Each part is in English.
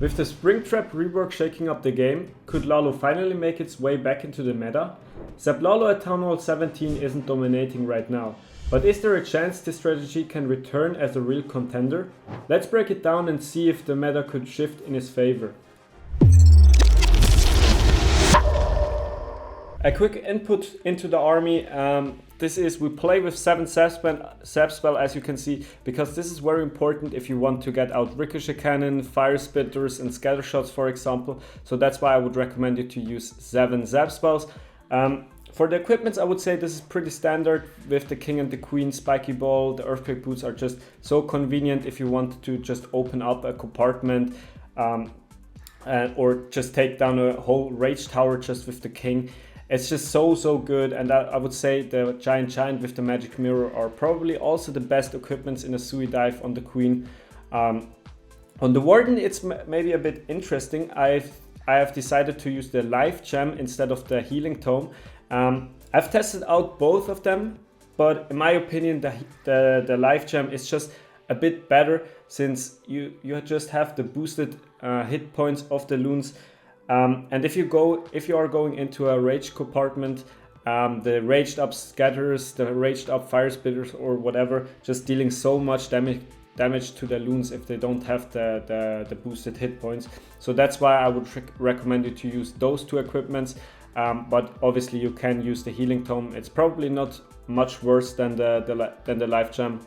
With the Springtrap rework shaking up the game, could LALO finally make its way back into the meta? LALO at Town Hall 17 isn't dominating right now, but is there a chance this strategy can return as a real contender? Let's break it down and see if the meta could shift in his favor. A quick input into the army. We play with 7 Zap spell, as you can see, because this is very important if you want to get out Ricochet Cannon, Fire Spitters and Scatter Shots, for example. So that's why I would recommend you to use 7 Zap spells. For the equipments, I would say this is pretty standard with the King and the Queen, Spiky Ball. The Earthquake Boots are just so convenient if you want to just open up a compartment or just take down a whole Rage Tower just with the King. It's just so good, and I would say the Giant with the Magic Mirror are probably also the best equipments in a Sui dive on the Queen. On the Warden, it's maybe a bit interesting. I have decided to use the Life Gem instead of the Healing Tome. I've tested out both of them, but in my opinion the Life Gem is just a bit better, since you just have the boosted hit points of the loons. And if you are going into a rage compartment, the raged up scatters, the raged up fire spitters or whatever, just dealing so much damage to the loons if they don't have the boosted hit points. So that's why I would recommend you to use those 2 equipments. But obviously you can use the Healing Tome. It's probably not much worse than the Life Gem.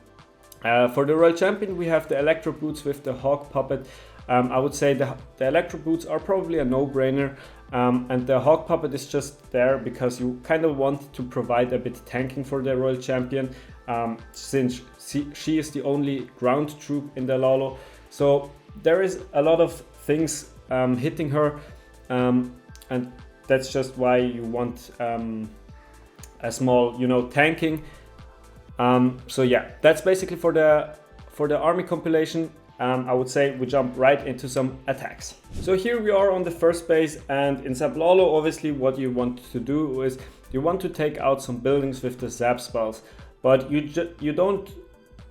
For the Royal Champion, we have the Electro Boots with the Hawk Puppet. I would say the Electro Boots are probably a no-brainer, and the Hawk Puppet is just there because you kind of want to provide a bit tanking for the Royal Champion, since she is the only ground troop in the LALO. So there is a lot of things hitting her, and that's just why you want a small, tanking. So yeah, that's basically for the army compilation. I would say we jump right into some attacks. So here we are on the first base, and in LALO, obviously what you want to do is you want to take out some buildings with the Zap spells, but you don't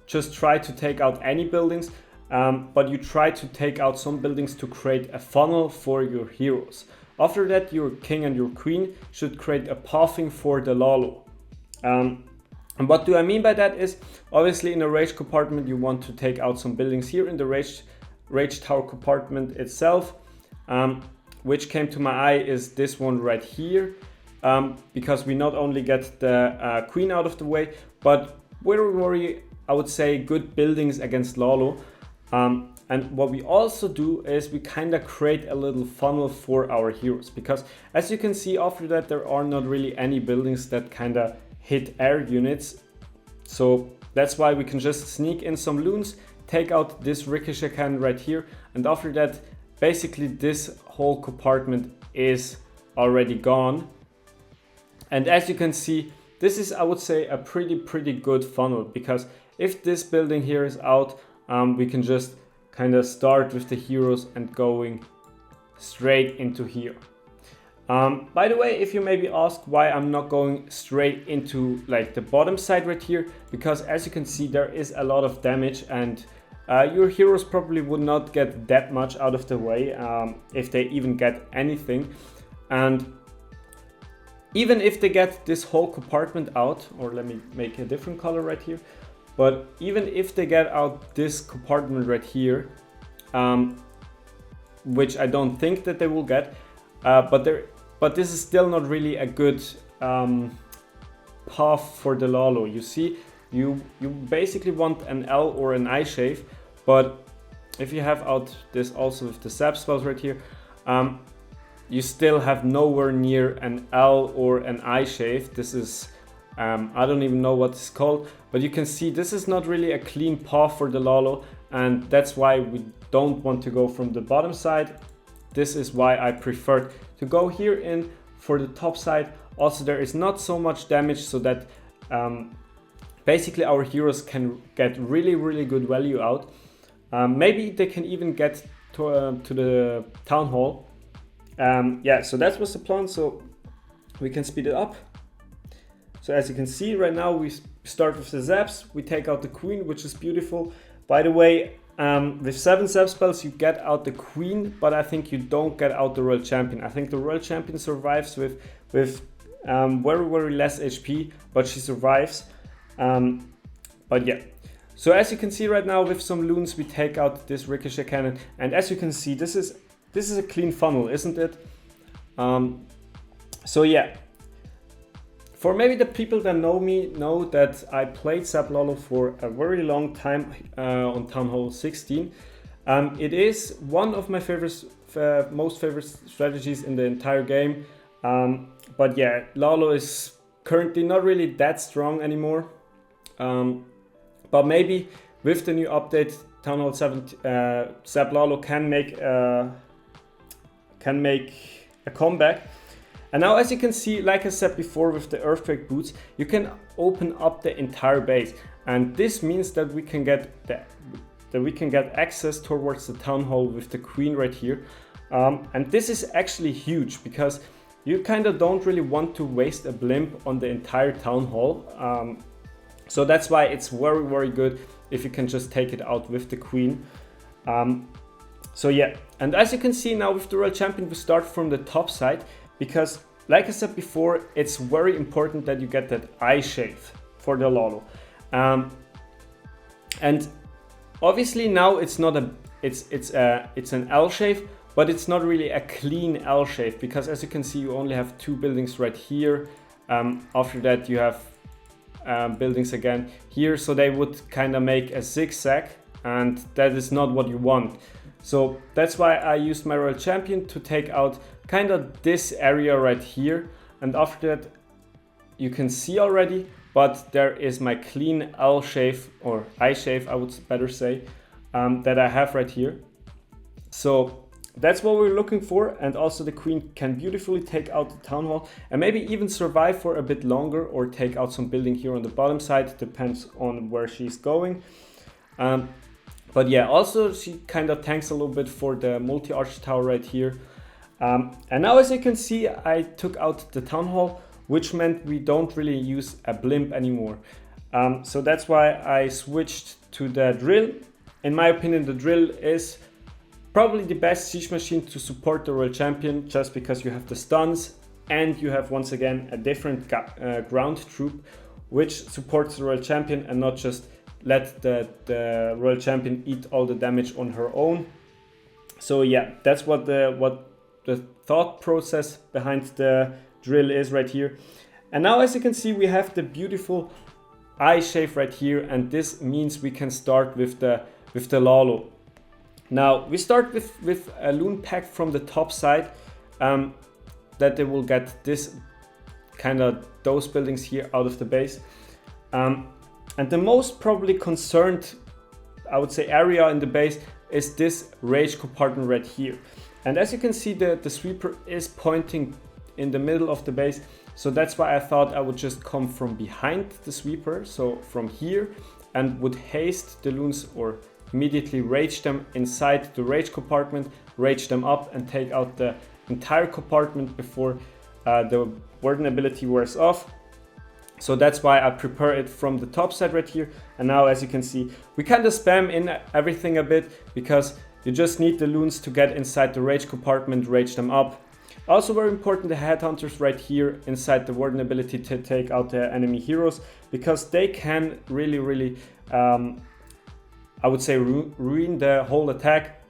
just try to take out any buildings, but you try to take out some buildings to create a funnel for your heroes. After that, your King and your Queen should create a pathing for the LALO. And what do I mean by that is, obviously in a rage compartment you want to take out some buildings. Here in the rage tower compartment itself, which came to my eye is this one right here, because we not only get the Queen out of the way, but very, I would say, good buildings against LALO. And what we also do is we kind of create a little funnel for our heroes, because as you can see after that there are not really any buildings that kind of hit air units. So that's why we can just sneak in some loons, take out this Ricochet Cannon right here, and after that basically this whole compartment is already gone. And as you can see, this is, I would say, a pretty good funnel, because if this building here is out, we can just kind of start with the heroes and going straight into here. By the way, if you maybe ask why I'm not going straight into like the bottom side right here, because as you can see there is a lot of damage, and your heroes probably would not get that much out of the way, if they even get anything. And even if they get this whole compartment out, or let me make a different color right here, but even if they get out this compartment right here, which I don't think that they will get, but this is still not really a good path for the LALO. You see, you basically want an L or an I shave, but if you have out this also with the Zap spells right here, you still have nowhere near an L or an I shave. This is, I don't even know what it's called, but you can see this is not really a clean path for the LALO, and that's why we don't want to go from the bottom side. This is why I prefer to go here in for the top side. Also, there is not so much damage, so that basically our heroes can get really good value out. Maybe they can even get to the town hall. Yeah, so that was the plan, so we can speed it up. So as you can see right now, we start with the Zaps, we take out the Queen, which is beautiful. By the way, with 7 zap spells you get out the queen, but I think you don't get out the royal champion. I think the royal champion survives with very less HP, but she survives. But yeah, so as you can see right now, with some loons we take out this ricochet cannon, and as you can see, this is a clean funnel, isn't it? So yeah, for maybe the people that know me know that I played Zap LALO for a very long time on Town Hall 16. It is one of my most favorite strategies in the entire game. But yeah, LALO is currently not really that strong anymore. But maybe with the new update, Town Hall 17, Zap LALO can make a comeback. And now, as you can see, like I said before, with the earthquake boots, you can open up the entire base, and this means that we can get access towards the town hall with the queen right here. And this is actually huge because you kind of don't really want to waste a blimp on the entire town hall. So that's why it's very good if you can just take it out with the queen. So yeah, and as you can see now with the royal champion, we start from the top side. Because, like I said before, it's very important that you get that eye shape for the LALO. And obviously now it's not it's an L shape, but it's not really a clean L shape, because as you can see, you only have 2 buildings right here. After that you have buildings again here, so they would kind of make a zigzag, and that is not what you want. So that's why I used my royal champion to take out kind of this area right here, and after that you can see already, but there is my clean L shape, or I shape I would better say, that I have right here. So that's what we're looking for, and also the queen can beautifully take out the town hall and maybe even survive for a bit longer, or take out some building here on the bottom side, depends on where she's going. But yeah, also she kind of tanks a little bit for the multi-arch tower right here. And now, as you can see, I took out the town hall, which meant we don't really use a blimp anymore. So that's why I switched to the drill. In my opinion, the drill is probably the best siege machine to support the royal champion, just because you have the stuns and you have once again a different ground troop which supports the royal champion, and not just let the royal champion eat all the damage on her own. So yeah, that's what the thought process behind the drill is right here. And now, as you can see, we have the beautiful eye shape right here, and this means we can start with the LALO. Now we start with a loon pack from the top side, that they will get this kind of those buildings here out of the base. And the most probably concerned, I would say, area in the base is this rage compartment right here. And as you can see, the sweeper is pointing in the middle of the base. So that's why I thought I would just come from behind the sweeper, so from here, and would haste the loons, or immediately rage them inside the rage compartment, rage them up and take out the entire compartment before the warden ability wears off. So that's why I prepare it from the top side right here. And now, as you can see, we kind of spam in everything a bit, because you just need the loons to get inside the rage compartment, rage them up. Also very important, the headhunters right here inside the warden ability to take out the enemy heroes, because they can really I would say ruin the whole attack.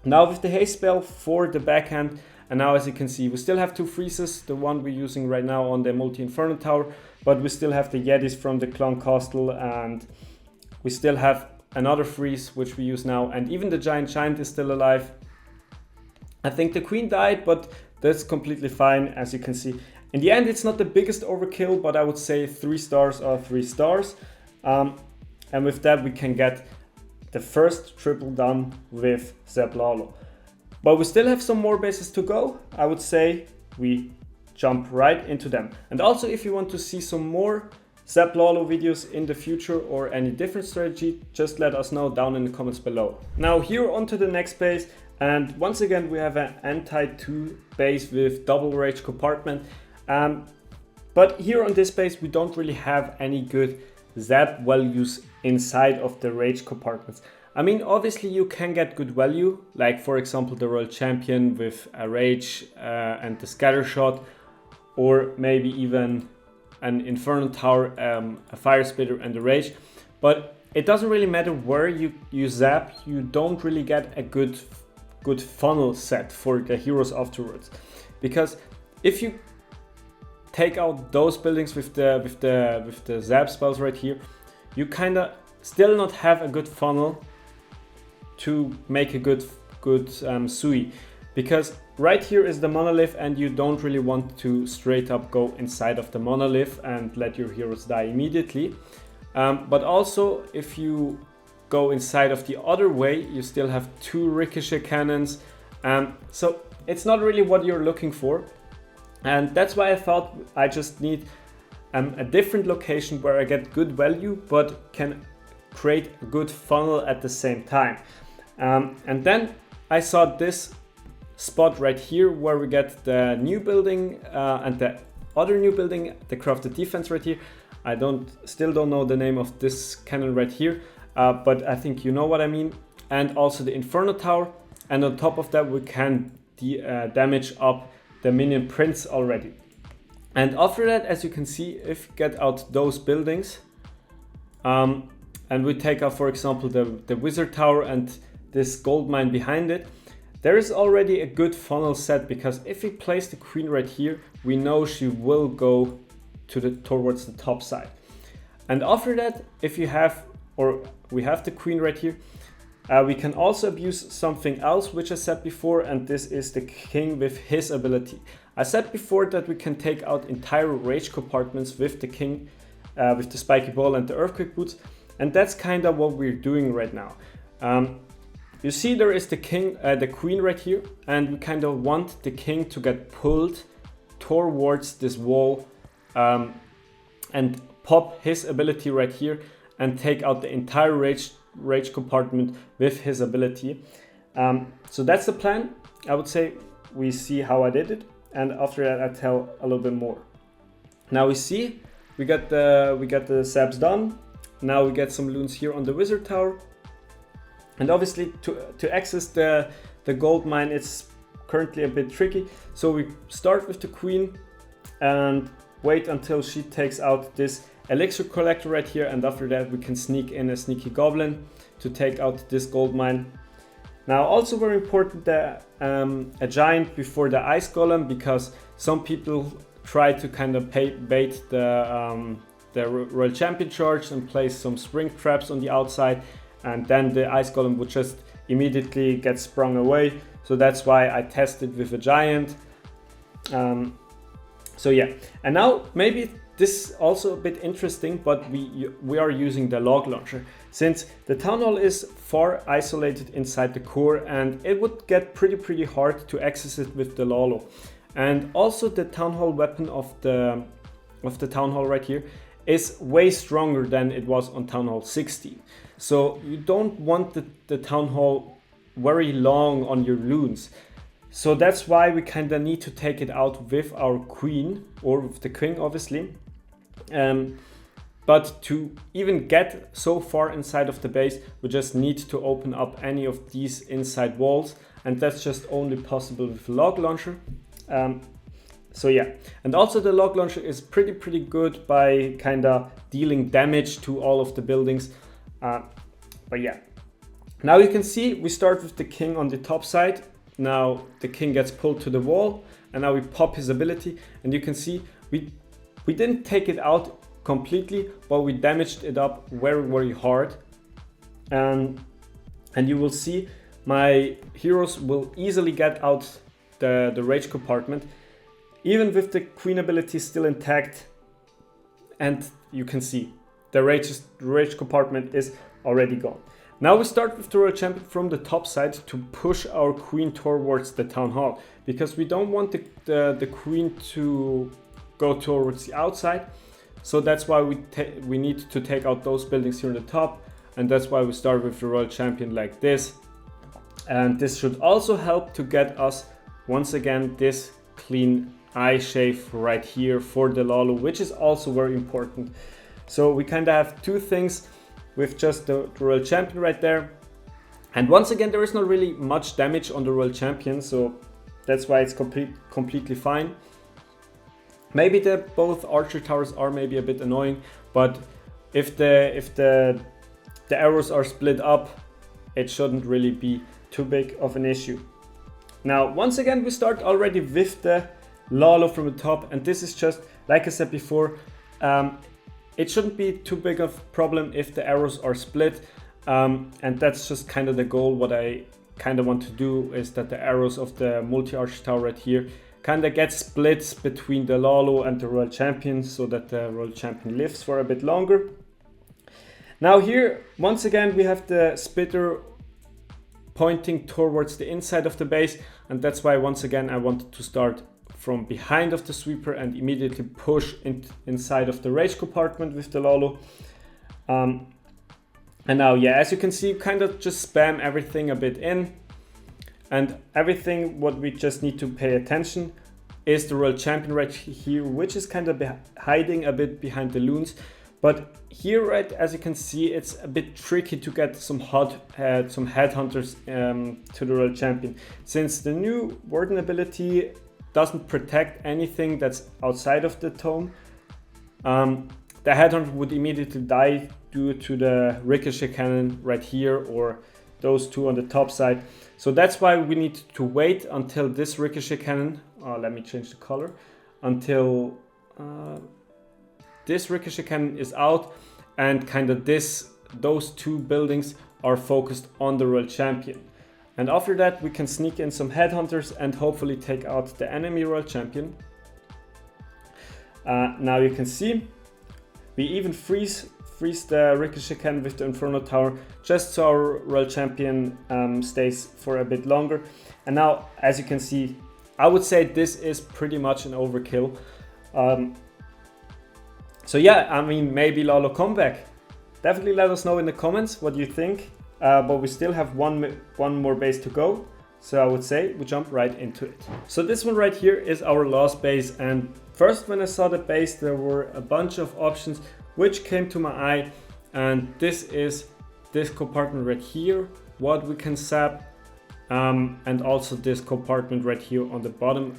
Now with the haste spell for the backhand, and now as you can see, we still have 2 freezes, the one we're using right now on the multi-inferno tower, but we still have the Yetis from the Clown Castle, and we still have another freeze which we use now, and even the giant is still alive. I think the queen died, but that's completely fine. As you can see, in the end it's not the biggest overkill, but I would say 3 stars are 3 stars. And with that we can get the first triple done with Zap LALO. But we still have some more bases to go. I would say we jump right into them. And also, if you want to see some more Zap LALO videos in the future, or any different strategy, just let us know down in the comments below. Now here onto the next base, and once again we have an anti-2 base with double rage compartment. But here on this base we don't really have any good Zap values inside of the rage compartments. I mean, obviously you can get good value, like for example the Royal Champion with a Rage and the Scatter Shot, or maybe even an Inferno Tower, a Fire Spitter and a Rage. But it doesn't really matter where you zap, you don't really get a good funnel set for the heroes afterwards. Because if you take out those buildings with the zap spells right here, you kinda still not have a good funnel to make a good Sui, because right here is the monolith and you don't really want to straight up go inside of the monolith and let your heroes die immediately. But also if you go inside of the other way, you still have 2 ricochet cannons, so it's not really what you're looking for. And that's why I thought I just need a different location where I get good value but can create a good funnel at the same time. And then I saw this spot right here where we get the new building and the other new building, the crafted defense right here. I still don't know the name of this cannon right here, but I think you know what I mean. And also the Inferno Tower, and on top of that we can damage up the minion prince already. And after that, as you can see, if you get out those buildings and we take out, for example, the Wizard Tower and this gold mine behind it, there is already a good funnel set, because if we place the queen right here, we know she will go towards the top side. And after that, if you have, or we have the queen right here, we can also abuse something else which I said before, and this is the king with his ability. I said before that we can take out entire rage compartments with the king, with the spiky ball and the earthquake boots, and that's kind of what we're doing right now. You see there is the king, the queen right here, and we kind of want the king to get pulled towards this wall and pop his ability right here and take out the entire rage compartment with his ability. So that's the plan. I would say we see how I did it, and after that I tell a little bit more. Now we see we got the sabs done. Now we get some loons here on the wizard tower, and obviously to access the gold mine it's currently a bit tricky. So we start with the queen and wait until she takes out this elixir collector right here, and after that we can sneak in a sneaky goblin to take out this gold mine. Now also very important that a giant before the ice golem, because some people try to kind of bait the royal champion charge and place some spring traps on the outside, and then the ice golem would just immediately get sprung away. So that's why I tested with a giant. So yeah, and now maybe this is also a bit interesting, but we are using the log launcher, since the town hall is far isolated inside the core and it would get pretty hard to access it with the LALO. And also the town hall weapon of the town hall right here is way stronger than it was on town hall 16. So you don't want the town hall very long on your loons. So that's why we kind of need to take it out with our queen, or with the king obviously. But to even get so far inside of the base, we just need to open up any of these inside walls, and that's just only possible with the log launcher. So yeah, and also the log launcher is pretty good by kind of dealing damage to all of the buildings. But yeah, now you can see we start with the king on the top side. Now the king gets pulled to the wall, and now we pop his ability, and you can see we didn't take it out completely, but we damaged it up very hard. And you will see my heroes will easily get out the rage compartment, even with the queen ability still intact. And you can see the rage compartment is already gone. Now we start with the royal champion from the top side to push our queen towards the town hall, because we don't want the queen to go towards the outside. So that's why we need to take out those buildings here on the top, and that's why we start with the royal champion like this. And this should also help to get us once again this clean eye shave right here for the LALO, which is also very important. So we kind of have two things with just the royal champion right there. And once again, there is not really much damage on the Royal Champion, so that's why it's completely fine. Maybe both archer towers are maybe a bit annoying, but if the arrows are split up, it shouldn't really be too big of an issue. Now, once again, we start already with the LALO from the top, and this is just, like I said before, it shouldn't be too big of a problem if the arrows are split, and that's just kind of the goal. What I kind of want to do is that the arrows of the multi-arch tower right here kind of get split between the LALO and the Royal Champion, so that the Royal Champion lives for a bit longer. Now here, once again, we have the spitter pointing towards the inside of the base, and that's why once again I wanted to start from behind of the sweeper and immediately push inside of the rage compartment with the LALO. And now, yeah, as you can see, kind of just spam everything a bit in. And everything what we just need to pay attention is the Royal Champion right here, which is kind of hiding a bit behind the loons. But here, right, as you can see, it's a bit tricky to get some headhunters to the Royal Champion, since the new Warden ability doesn't protect anything that's outside of the tome. The headhunter would immediately die due to the ricochet cannon right here, or those two on the top side. So that's why we need to wait until this ricochet cannon, let me change the color, until this ricochet cannon is out, and kind of those two buildings are focused on the Royal Champion. And after that we can sneak in some headhunters and hopefully take out the enemy Royal Champion. Now you can see we even freeze the ricochet cannon with the Inferno Tower, just so our Royal Champion stays for a bit longer. And now, as you can see, I would say this is pretty much an overkill. So yeah, I mean, maybe LALO comeback. Definitely let us know in the comments what you think. But we still have one more base to go. So I would say we jump right into it. So this one right here is our last base. And first, when I saw the base, there were a bunch of options which came to my eye, and this is this compartment right here, what we can sap, and also this compartment right here on the bottom,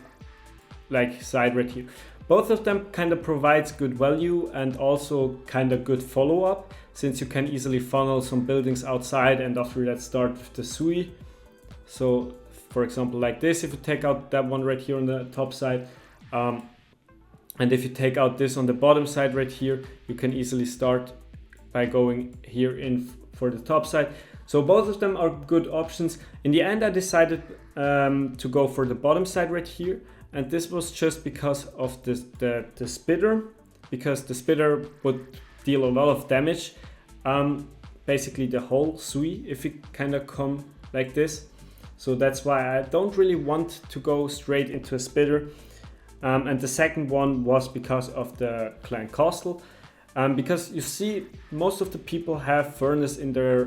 like side right here. Both of them kind of provides good value and also kind of good follow-up, since you can easily funnel some buildings outside and after that start with the Sui. So for example, like this, if you take out that one right here on the top side, and if you take out this on the bottom side right here, you can easily start by going here in for the top side. So both of them are good options. In the end, I decided to go for the bottom side right here. And this was just because of the spitter, because the spitter would deal a lot of damage. Basically the whole Sui, if it kind of come like this. So that's why I don't really want to go straight into a spitter. And the second one was because of the clan castle, because you see most of the people have furnace in their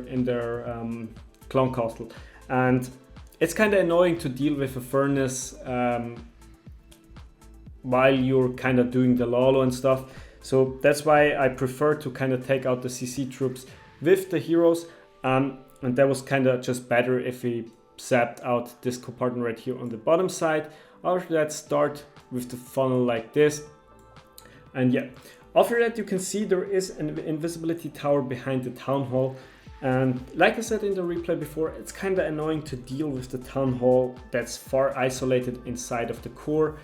clan castle, and it's kind of annoying to deal with a furnace while you're kind of doing the LALO and stuff. So that's why I prefer to kind of take out the CC troops with the heroes, and that was kind of just better if we zapped out this compartment right here on the bottom side. After that, start with the funnel like this. And yeah, after that you can see there is an invisibility tower behind the town hall, and like I said in the replay before, it's kind of annoying to deal with the town hall that's far isolated inside of the core.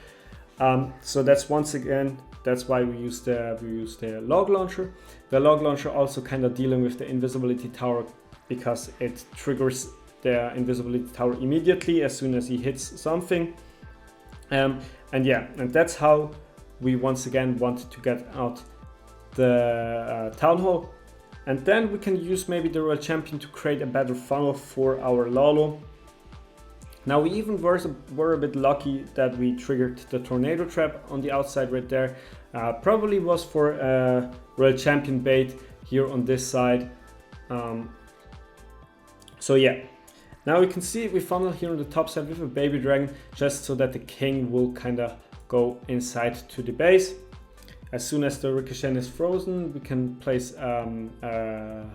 So that's why we use the log launcher. The log launcher also kind of dealing with the invisibility tower, because it triggers the invisibility tower immediately as soon as he hits something. And yeah, and that's how we once again want to get out the town hall. And then we can use maybe the Royal Champion to create a better funnel for our LALO. Now we even were a bit lucky that we triggered the tornado trap on the outside right there. Probably was for a Royal Champion bait here on this side. So yeah. Now we can see we funnel here on the top side with a baby dragon, just so that the king will kind of go inside to the base. As soon as the ricochet is frozen, we can place a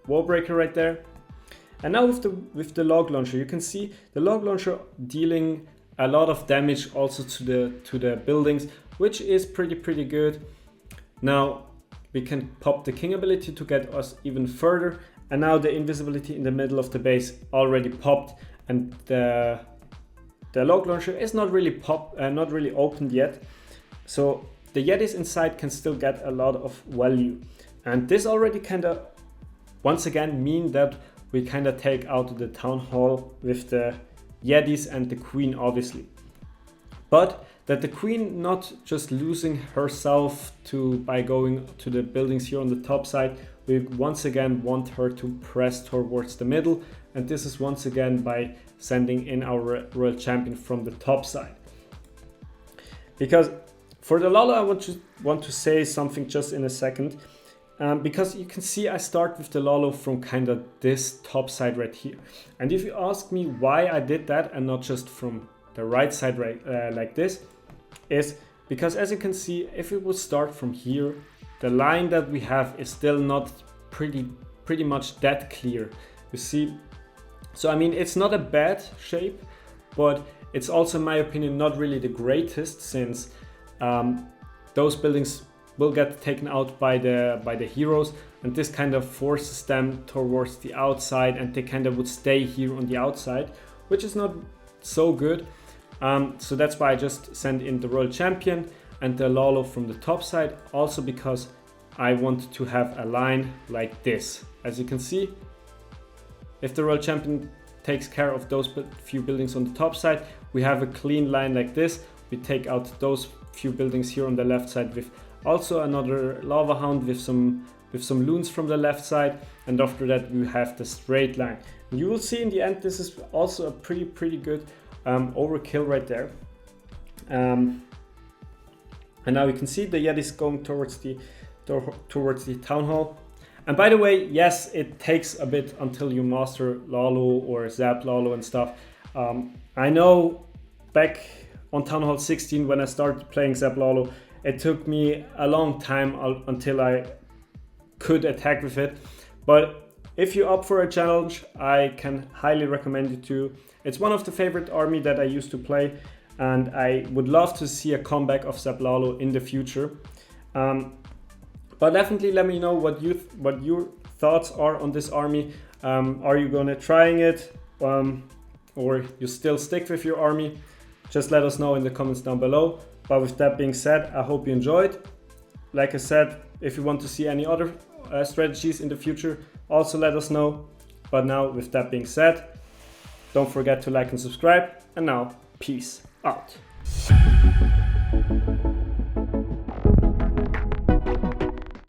wall breaker right there. And now with the log launcher, you can see the log launcher dealing a lot of damage also to the buildings, which is pretty good. Now we can pop the king ability to get us even further, and now the invisibility in the middle of the base already popped, and the log launcher is not really opened yet, so the Yetis inside can still get a lot of value. And this already kind of once again mean that we kind of take out the town hall with the Yetis and the queen obviously, but that the queen not just losing herself by going to the buildings here on the top side. We once again want her to press towards the middle, and this is once again by sending in our royal champion from the top side. Because for the LALO I want to say something just in a second, because you can see I start with the LALO from kind of this top side right here. And if you ask me why I did that and not just from the right side like this, is because as you can see, if we would start from here, the line that we have is still not pretty much that clear, you see. So I mean, it's not a bad shape, but it's also in my opinion not really the greatest, since those buildings will get taken out by the heroes, and this kind of forces them towards the outside, and they kind of would stay here on the outside, which is not so good. So that's why I just send in the royal champion and the LALO from the top side, also because I want to have a line like this. As you can see, if the royal champion takes care of those few buildings on the top side, we have a clean line like this. We take out those few buildings here on the left side with also another lava hound with some loons from the left side, and after that we have the straight line. And you will see in the end this is also a pretty good overkill right there. And now you can see the Yetis going towards the town hall. And by the way, yes, it takes a bit until you master LALO or Zap LALO and stuff. I know back on Town Hall 16 when I started playing Zap LALO, it took me a long time until I could attack with it. But if you're up for a challenge, I can highly recommend you to. It's one of the favorite army that I used to play, and I would love to see a comeback of Zap LALO in the future. But definitely let me know what your thoughts are on this army. Are you gonna trying it, or you still stick with your army? Just let us know in the comments down below. But with that being said, I hope you enjoyed. Like I said, if you want to see any other strategies in the future, also let us know. But now, with that being said, don't forget to like and subscribe. And now, peace out.